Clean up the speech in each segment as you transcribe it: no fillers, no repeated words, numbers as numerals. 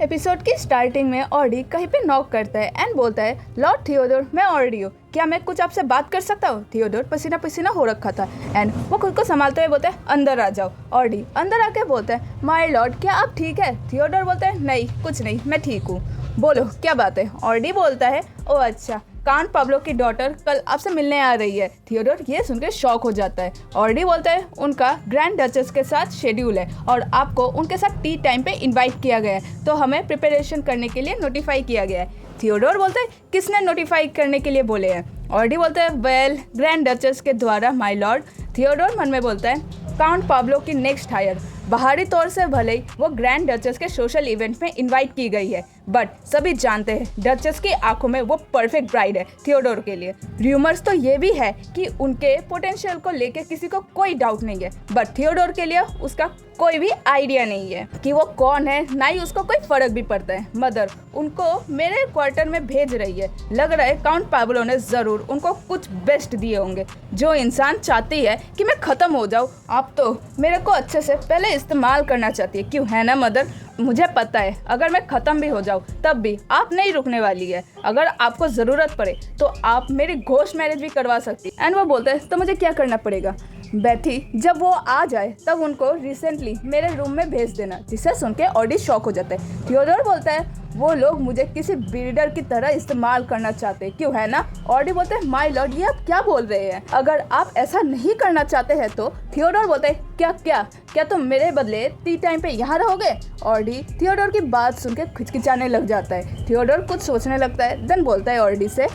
Episode की starting में Audi कहीं पे नॉक करता है एंड बोलता है, लॉर्ड थियोडोर, मैं ऑडी हूँ, क्या मैं कुछ आपसे बात कर सकता हूँ। थियोडोर पसीना पसीना हो रखा था एंड वो खुद को संभालते हुए बोलता है, अंदर आ जाओ। ऑडी अंदर आके बोलता है, माय लॉर्ड, क्या आप ठीक है। थियोडोर बोलता है, नहीं कुछ नहीं, मैं ठीक हूँ, बोलो क्या बात है। ऑडी बोलता है, ओ अच्छा, कांट पाब्लो की डॉटर कल आपसे मिलने आ रही है। थियोडोर ये सुनकर शॉक हो जाता है। ऑडी बोलता है, उनका ग्रैंड डचेस के साथ शेड्यूल है और आपको उनके साथ टी टाइम पे इनवाइट किया गया है, तो हमें प्रिपरेशन करने के लिए नोटिफाई किया गया है। थियोडोर बोलता है, किसने नोटिफाई करने के लिए बोले हैं। ऑडी बोलता है, वेल ग्रैंड डचेस के द्वारा माय लॉर्ड। थियोडोर मन में बोलता है, काउंट पाब्लो की नेक्स्ट हायर बाहरी तौर से भले ही वो ग्रैंड डचेस के सोशल इवेंट में इनवाइट की गई है, बट सभी जानते हैं डचेस की आंखों में वो परफेक्ट ब्राइड है थियोडोर के लिए। र्यूमर्स तो ये भी है कि उनके पोटेंशियल को लेके किसी को कोई डाउट नहीं है, बट थियोडोर के लिए उसका कोई भी आइडिया नहीं है कि वो कौन है, ना ही उसको कोई फर्क भी पड़ता है। मदर उनको मेरे क्वार्टर में भेज रही है, लग रहा है काउंट पाब्लो ने ज़रूर उनको कुछ बेस्ट दिए होंगे। जो इंसान चाहती है कि मैं ख़त्म हो जाऊँ, आप तो मेरे को अच्छे से पहले इस्तेमाल करना चाहती है, क्यों है ना मदर। मुझे पता है अगर मैं ख़त्म भी हो जाऊँ तब भी आप नहीं रुकने वाली है। अगर आपको ज़रूरत पड़े तो आप मेरी घोस्ट मैरिज भी करवा सकती है। एंड वो बोलते हैं, तो मुझे क्या करना पड़ेगा। बैथी जब वो आ जाए तब उनको रिसेंटली मेरे रूम में भेज देना, जिसे सुन के ऑडी शॉक हो जाता है। थियोडोर बोलता है, वो लोग मुझे किसी बिल्डर की तरह इस्तेमाल करना चाहते हैं, क्यों है ना। ऑडी बोलते हैं, माय लॉर्ड, ये आप क्या बोल रहे हैं, अगर आप ऐसा नहीं करना चाहते हैं तो। थियोडोर बोलते हैं, क्या तुम मेरे बदले टी टाइम पे यहाँ रहोगे। ऑडी थियोडोर की बात सुन के खिचखिचाने लग जाता है। थियोडोर कुछ सोचने लगता है, देन बोलता है ऑडी से,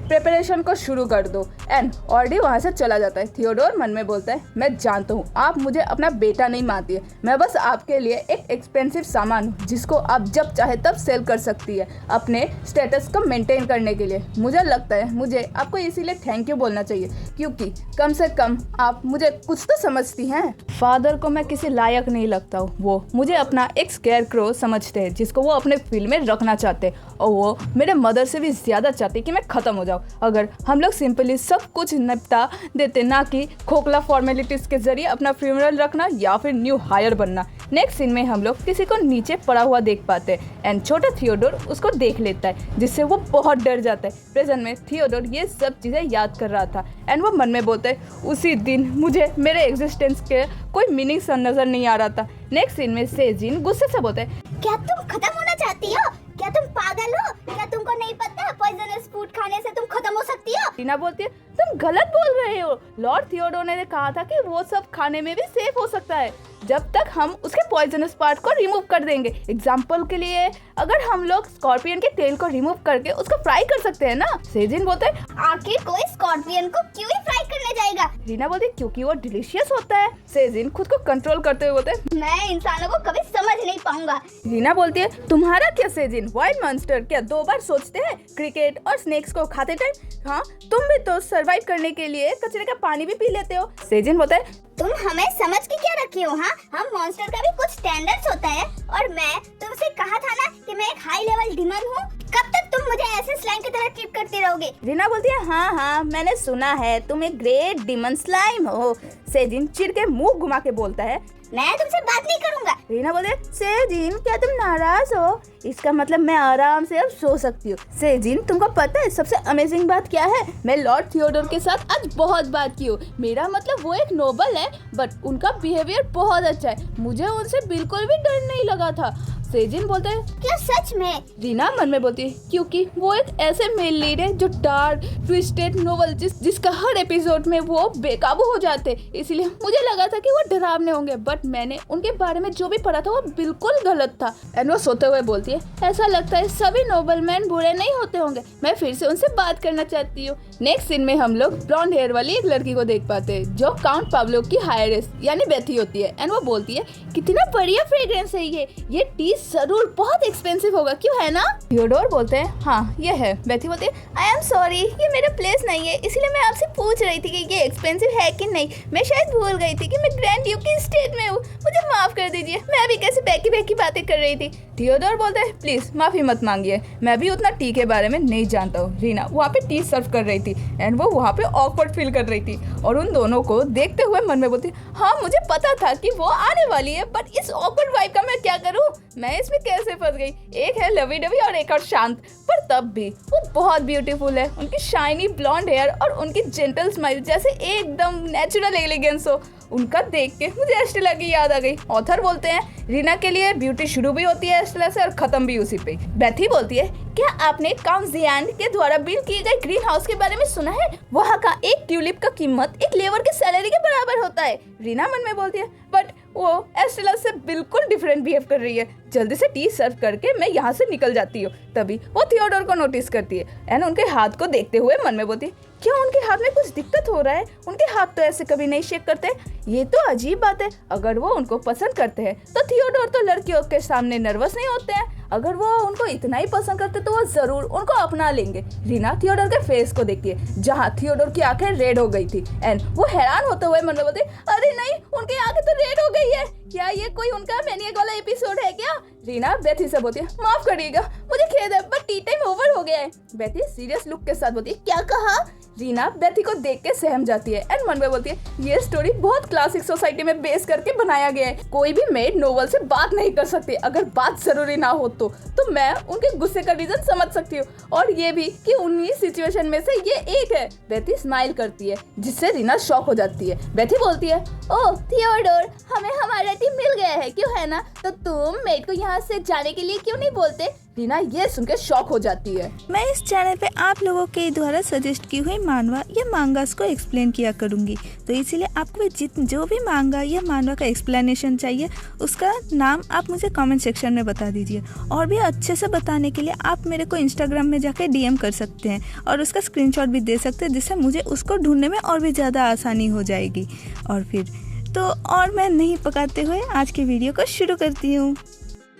प्रिपरेशन को शुरू कर दो। एंड ऑडी वहाँ से चला जाता है। थियोडोर मन में बोलता है, मैं जानता हूँ आप मुझे अपना बेटा नहीं मानती है, मैं बस आपके लिए एक एक्सपेंसिव सामान हूँ जिसको आप जब चाहे तब सेल कर सकती है अपने स्टेटस को मेंटेन करने के लिए। मुझे लगता है मुझे आपको इसीलिए थैंक यू बोलना चाहिए, क्योंकि कम से कम आप मुझे कुछ तो समझती हैं। फादर को मैं किसी लायक नहीं लगता हूँ, वो मुझे अपना एक स्केयर क्रो समझते हैं जिसको वो अपने फील्ड में रखना चाहते हैं, और वो मेरे मदर से भी ज़्यादा चाहते कि मैं ख़त्म हो जाऊँ। अगर हम लोग सिंपली सब कुछ निपटा देते, ना कि खोखला फॉर्मेलिटीज़ के जरिए अपना फ्यूनरल रखना या फिर न्यू हायर बनना। नेक्स्ट सीन में हम लोग किसी को नीचे पड़ा हुआ देख पाते हैं एंड छोटा थियोडोर उसको देख लेता है, जिससे वो बहुत डर जाता है। प्रेजेंट में थियोडोर ये सब चीज़ें याद कर रहा था एंड वो मन में बोलता है, उसी दिन मुझे मेरे एग्जिस्टेंस के कोई मीनिंग सा नजर नहीं आ रहा था। नेक्स्ट सीन में सेजिन गुस्से से बोलता है, क्या तुम खत्म होना चाहती हो, क्या तुम पागल हो, क्या तुमको नहीं पता पॉइजनस फूड खाने से तुम खत्म हो सकती हो। टीना बोलती है, तुम गलत बोल रहे हो, लॉर्ड थियोडोर ने कहा था कि वो सब खाने में भी सेफ हो सकता है जब तक हम उसके पॉइजनस पार्ट को रिमूव कर देंगे। एग्जाम्पल के लिए अगर हम लोग स्कॉर्पियन के तेल को रिमूव करके उसको फ्राई कर सकते हैं ना। सेजिन बोलते हैं, आखिर कोई स्कॉर्पियन को क्यों ही फ्राई करने जाएगा। रीना बोलती है, क्योंकि वो डिलीशियस होता है। सेजिन खुद को कंट्रोल करते हुए बोलते हैं, मैं इंसानों को कभी समझ नहीं पाऊंगा। रीना बोलती है, तुम्हारा क्या सेजिन, वाइल्ड मॉन्स्टर क्या 2 बार सोचते हैं क्रिकेट और स्नेक्स को खाते टाइम। हाँ, तुम भी तो सरवाइव करने के लिए कचरे का पानी भी पी लेते हो। सेजिन बोलता है, तुम हमें समझ के क्या रखे हो। हाँ, हम मॉन्स्टर का भी कुछ स्टैंडर्ड्स होता है, और मैं तुमसे कहा था ना कि मैं एक हाई लेवल डिमन हूँ। कब तक तुम मुझे ऐसे स्लाइम की तरह ट्रीट करते रहोगे। रीना बोलती है, हाँ मैंने सुना है तुम एक ग्रेट डिमन स्लाइम हो। सेजिन चिढ़ के मुंह घुमा के बोलता है, मैं तुमसे बात नहीं करूंगा। रीना बोलती है, सेजिन क्या तुम नाराज हो, इसका मतलब मैं आराम से अब सो सकती हूँ। सेजिन तुमको पता है सबसे अमेजिंग बात क्या है, मैं लॉर्ड थियोडोर के साथ आज बहुत बात की हूँ। मेरा मतलब वो एक नोबल है, बट उनका बिहेवियर बहुत अच्छा है, मुझे उनसे बिल्कुल भी डर नहीं लगा था। सेजिन बोलते हैं, क्या सच में। रीना मन में बोलती है, क्योंकि वो एक ऐसे मेल लीड है जो डार्क ट्विस्टेड नोवेल जिसका हर एपिसोड में वो बेकाबू हो जाते, इसलिए मुझे लगा था कि वो डरावने होंगे, बट मैंने उनके बारे में जो भी पढ़ा था वो बिल्कुल गलत था। एंड वो सोते हुए बोलती है, ऐसा लगता है सभी नोबल मैन बुरे नहीं होते होंगे, मैं फिर से उनसे बात करना चाहती हूँ। नेक्स्ट सीन में हम लोग ब्लॉन्ड हेयर वाली एक लड़की को देख पाते हैं जो काउंट पाब्लो की हायरेस्ट यानी बेथी होती है। एंड वो बोलती है, कितना बढ़िया फ्रेग्रेंस है ये टी जरूर बहुत एक्सपेंसिव होगा, क्यों है ना। थियोडोर बोलते हैं, हाँ ये है। बेथी बोलती है, आई एम सॉरी, ये मेरा प्लेस नहीं है, इसलिए मैं आपसे पूछ रही थी कि ये एक्सपेंसिव है कि नहीं। मैं शायद भूल गई थी कि मैं ग्रैंड ड्यूक की स्टेट में हूँ, मुझे माफ कर दीजिए, मैं भी कैसे बहकी बहकी बातें कर रही थी। थियोडोर बोलता है प्लीज माफी मत मांगिए, मैं भी उतना टी के बारे में नहीं जानता हूँ। रीना वहाँ पे टी सर्व कर रही थी एंड वो वहाँ पे ऑकवर्ड फील कर रही थी और उन दोनों को देखते हुए मन में बोलती, हाँ मुझे पता था कि वो आने वाली है, बट इस ऑकवर्ड वाइब का मैं क्या करूँ, मैं इसमें कैसे फंस गई। एक है लवी डवी और एक और शांत, पर तब भी वो बहुत ब्यूटीफुल है। उनकी शाइनी ब्लॉन्ड हेयर और उनकी जेंटल स्माइल जैसे एकदम नेचुरल एलिगेंस हो, उनका देख के मुझे एस्टेला की याद आ गई। ऑथर बोलते हैं रीना के लिए ब्यूटी शुरू भी होती है एस्टेला से और खत्म भी उसी पे। बेथी बोलती है क्या आपने काउंट जियान के द्वारा बिल्ड किए गए ग्रीन हाउस के बारे में सुना है, वहाँ का एक ट्यूलिप का कीमत एक लेबर की सैलरी के बराबर होता है। रीना मन में बोलती है बट वो एस्टेला से बिल्कुल डिफरेंट बिहेव कर रही है, जल्दी से टी सर्व करके मैं यहाँ से निकल जाती हूँ। तभी वो थियोडोर को नोटिस करती है एंड उनके हाथ को देखते हुए मन में बोलती है क्या उनके हाथ में कुछ दिक्कत हो रहा है, उनके हाथ तो ऐसे कभी नहीं शेक करते, ये तो अजीब बात है। अगर वो उनको पसंद करते हैं तो थियोडोर तो लड़कियों के सामने नर्वस नहीं होते हैं, अगर वो उनको इतना ही पसंद करते तो वो जरूर उनको अपना लेंगे। रीना थियोडोर के फेस को देखती है जहाँ थियोडोर की आंखें रेड हो गई थी एंड वो हैरान होते हुए मन में बोलती अरे नहीं उनकी आंखें तो रेड हो गई है, क्या ये कोई उनका मैनिएक वाला एपिसोड है क्या। रीना बेथी से बोलती है माफ करिएगा मुझे खेद है बट टी टाइम ओवर हो गया है। बेथी सीरियस लुक के साथ बोलती है क्या कहा। रीना बेथी को देख के सहम जाती है एंड मन में बोलती है ये स्टोरी बहुत क्लासिक सोसाइटी में बेस करके बनाया गया है, कोई भी मेड नोवेल से बात नहीं कर सकती, अगर बात जरूरी ना हो तो मैं उनके गुस्से का रीजन समझ सकती हूँ और ये भी कि उन्हीं सिचुएशन में से ये एक है। बेथी स्माइल करती है जिससे रीना शॉक हो जाती है। बेथी बोलती है ओह थियोडोर हमें हमारा टीम मिल गया है क्यों है ना, तो तुम मेड को यहाँ से जाने के लिए क्यों नहीं बोलते। रीना ये सुनकर शॉक हो जाती है। मैं इस चैनल पे आप लोगों के द्वारा सजेस्ट की हुई मानवा या मांगास को एक्सप्लेन किया करूँगी, तो इसीलिए आपको जो भी मांगा या मानवा का एक्सप्लेनेशन चाहिए उसका नाम आप मुझे कमेंट सेक्शन में बता दीजिए। और भी अच्छे से बताने के लिए आप मेरे को इंस्टाग्राम में जाके डीएम कर सकते हैं और उसका स्क्रीनशॉट भी दे सकते हैं, जिससे मुझे उसको ढूंढने में और भी ज़्यादा आसानी हो जाएगी। और फिर तो और मैं नहीं पकाते हुए आज की वीडियो को शुरू करती हूँ।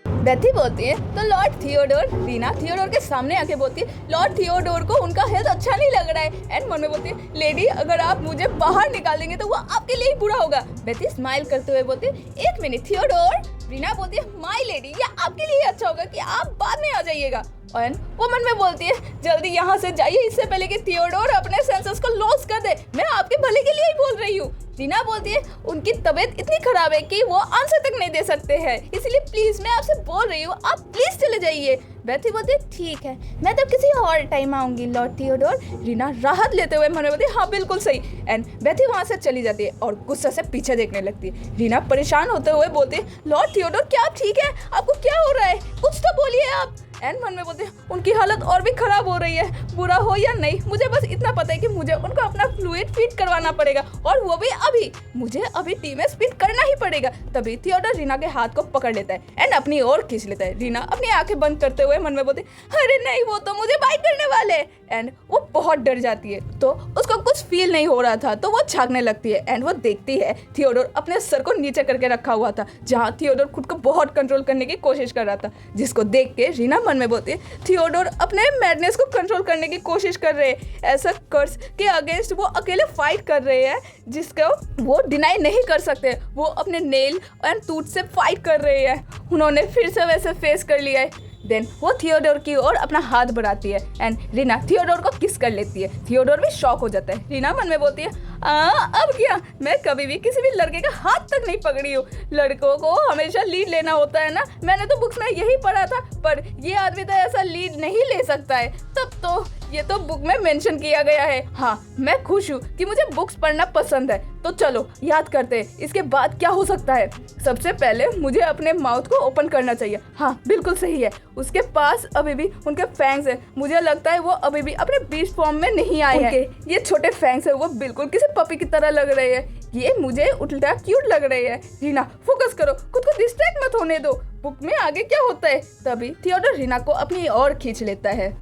बेथी बोलती है तो लॉर्ड थियोडोर। रीना थियोडोर के सामने आके बोलती है लॉर्ड थियोडोर को उनका हेल्थ अच्छा नहीं लग रहा है एंड मन में बोलती है लेडी अगर आप मुझे बाहर निकाल देंगे तो वो आपके लिए ही बुरा होगा। बेथी स्माइल करते हुए बोलती है एक मिनट थियोडोर। रीना बोलती है माय लेडी ये आपके लिए अच्छा होगा कि आप बाद में आ जाइएगा। और वो मन में बोलती है जल्दी यहाँ से जाइए इससे पहले कि थियोडोर अपने सेंसेस को लॉस कर दे, मैं आपके भले के लिए ही बोल रही हूँ। रीना बोलती है उनकी तबीयत इतनी खराब है कि वो आंसर तक नहीं दे सकते हैं, इसलिए प्लीज मैं आपसे बोल रही हूँ आप प्लीज चले जाइए। बेथी बोलती है ठीक है मैं तब किसी और टाइम आऊंगी लॉर्ड थियोडोर। रीना राहत लेते हुए मन में बोलती है हाँ बिल्कुल सही एंड बेथी वहाँ से चली जाती है और गुस्से से पीछे देखने लगती है। रीना परेशान होते हुए बोलती है लॉर्ड थियोडोर क्या आप ठीक है, आपको क्या हो रहा है, कुछ तो बोलिए आप। एंड मन में बोलते हैं उनकी हालत और भी खराब हो रही है, बुरा हो या नहीं मुझे बस इतना पता है कि मुझे उनको अपना फ्लूइड फीड करवाना पड़ेगा और वो भी अभी, मुझे अभी टी में स्पीड करना ही पड़ेगा। तभी थियोडोर रीना के हाथ को पकड़ लेता है एंड अपनी ओर खींच लेता है। रीना अपनी आंखें बंद करते हुए मन में बोलती अरे नहीं वो तो मुझे बाइट करने वाले एंड वो बहुत डर जाती है। तो उसको कुछ फील नहीं हो रहा था तो वो झांकने लगती है एंड वो देखती है थियोडोर अपने सर को नीचे करके रखा हुआ था जहाँ थियोडोर खुद को बहुत कंट्रोल करने की कोशिश कर रहा था, जिसको देख के रीना मन में बोलती है थियोडोर अपने मैडनेस को कंट्रोल करने की कोशिश कर रहे हैं, ऐसा कर्स के अगेंस्ट वो अकेले फाइट कर रहे हैं जिसको वो डिनाई नहीं कर सकते। वो अपने नेल एंड टूथ से फाइट कर रहे हैं, उन्होंने फिर से वैसे फेस कर लिया है। देन वो थियोडोर की ओर अपना हाथ बढ़ाती है एंड रीना थियोडोर को किस कर लेती है। थियोडोर भी शॉक हो जाता है। रीना मन में बोलती है अब क्या, मैं कभी भी किसी भी लड़के का हाथ तक नहीं पकड़ी हूँ, लड़कों को हमेशा लीड लेना होता है ना, मैंने तो बुक्स में यही पढ़ा था, पर ये आदमी तो ऐसा लीड नहीं ले सकता है। तब तो ये तो बुक में मेंशन किया गया है। हाँ मैं खुश हूँ कि मुझे बुक्स पढ़ना पसंद है, तो चलो याद करते हैं इसके बाद क्या हो सकता है। सबसे पहले मुझे अपने माउथ को ओपन करना चाहिए। हाँ बिल्कुल सही है, उसके पास अभी भी उनके फैंग्स है, मुझे लगता है वो अभी भी अपने बीस्ट फॉर्म में नहीं आए हैं। ये छोटे फैंग्स है वो बिल्कुल किसी पपी की तरह लग रहे हैं, ये मुझे उल्टा क्यूट लग रहे हैं। रीना फोकस करो, खुद को डिस्ट्रैक्ट मत होने दो, बुक में आगे क्या होता है। तभी थियोडोर रीना को अपनी ओर खींच लेता है।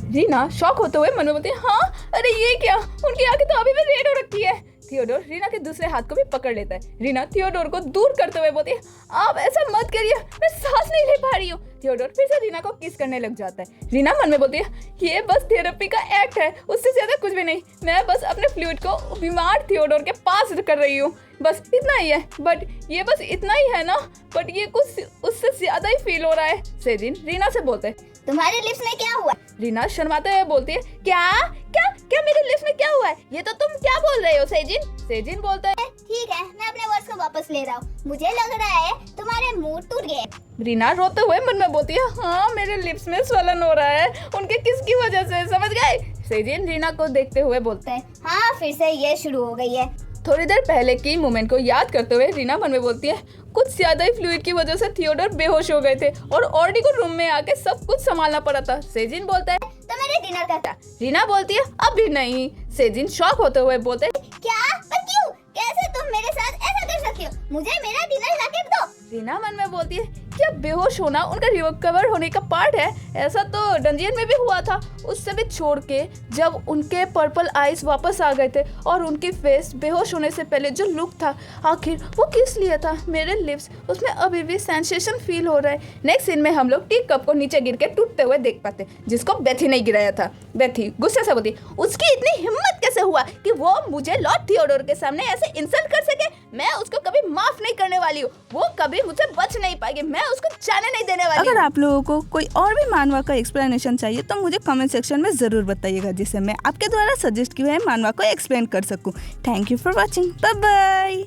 रीना शॉक होते हुए मन में बोलती है हाँ अरे ये क्या, उनकी आंखें तो अभी भी रेड हो रखी है। थियोडोर रीना के दूसरे हाथ को भी पकड़ लेता है। रीना थियोडोर को दूर करते हुए बोलती है आप ऐसा मत करिए, मैं सांस नहीं ले पा रही हूँ। थियोडोर फिर से रीना को किस करने लग जाता है। रीना मन में बोलती है ये बस थेरेपी का एक्ट है, उससे ज्यादा कुछ भी नहीं। मैं बस अपने फ्लूइड को बीमार थियोडोर के पास कर रही हूँ, बस इतना ही है। बट ये बस इतना ही है ना, बट ये कुछ उससे ज्यादा ही फील हो रहा है। सेजिन रीना से बोलते हैं तुम्हारे लिप्स में क्या हुआ? रीना शर्माते हुए बोलती है क्या क्या क्या मेरे लिप्स में क्या हुआ है? ये तो तुम क्या बोल रहे हो सेजिन? सेजिन बोलता है ठीक है, मैं अपने वर्ड्स को वापस ले रहा हूँ। मुझे लग रहा है तुम्हारे मुंह टूट गए। रीना रोते हुए मन में बोलती है हाँ मेरे लिप्स में स्वलन हो रहा है, उनके किसकी वजह से, समझ गए? सेजिन रीना को देखते हुए बोलता है हाँ फिर से ये शुरू हो गई है। थोड़ी देर पहले की मोमेंट को याद करते हुए रीना मन में बोलती है कुछ ज्यादा ही फ्लूइड की वजह से थियोडोर बेहोश हो गए थे और ऑर्डी को रूम में आके सब कुछ संभालना पड़ा था। सेजिन बोलता है तो मेरे डिनर का क्या? रीना बोलती है अभी नहीं। सेजिन शॉक होते हुए बोलते हैं क्या? पर क्यों? कैसे तुम मेरे साथ ऐसा कर सकती हो? मुझे मेरा डिनर लाके दो। रीना मन में बोलती है क्या बेहोश होना उनका रिकवर होने का पार्ट है? ऐसा तो डंजियन में भी हुआ था, उससे भी छोड़ के जब उनके पर्पल आईज वापस आ गए थे और उनकी फेस बेहोश होने से पहले जो लुक था आखिर वो किस लिए था? मेरे लिप्स उसमें अभी भी सेंसेशन फील हो रहा है। नेक्स्ट सीन में हम लोग टी कप को नीचे गिर के टूटते हुए देख पाते जिसको बेथी ने गिराया था। बेथी गुस्से से बोलती उसकी इतनी हिम्मत कैसे हुआ कि वो मुझे लॉर्ड थियोडोर के सामने ऐसे इंसल्ट कर सके? मैं उसको कभी माफ नहीं करने वाली हूँ, वो कभी मुझसे बच नहीं पाएगी, मैं उसको जाने नहीं देने वाली। अगर आप लोगों को कोई और भी मानवा का एक्सप्लेनेशन चाहिए तो मुझे कमेंट सेक्शन में ज़रूर बताइएगा, जिससे मैं आपके द्वारा सजेस्ट किए हुए मानवा को एक्सप्लेन कर सकूं। Thank you for watching, bye bye.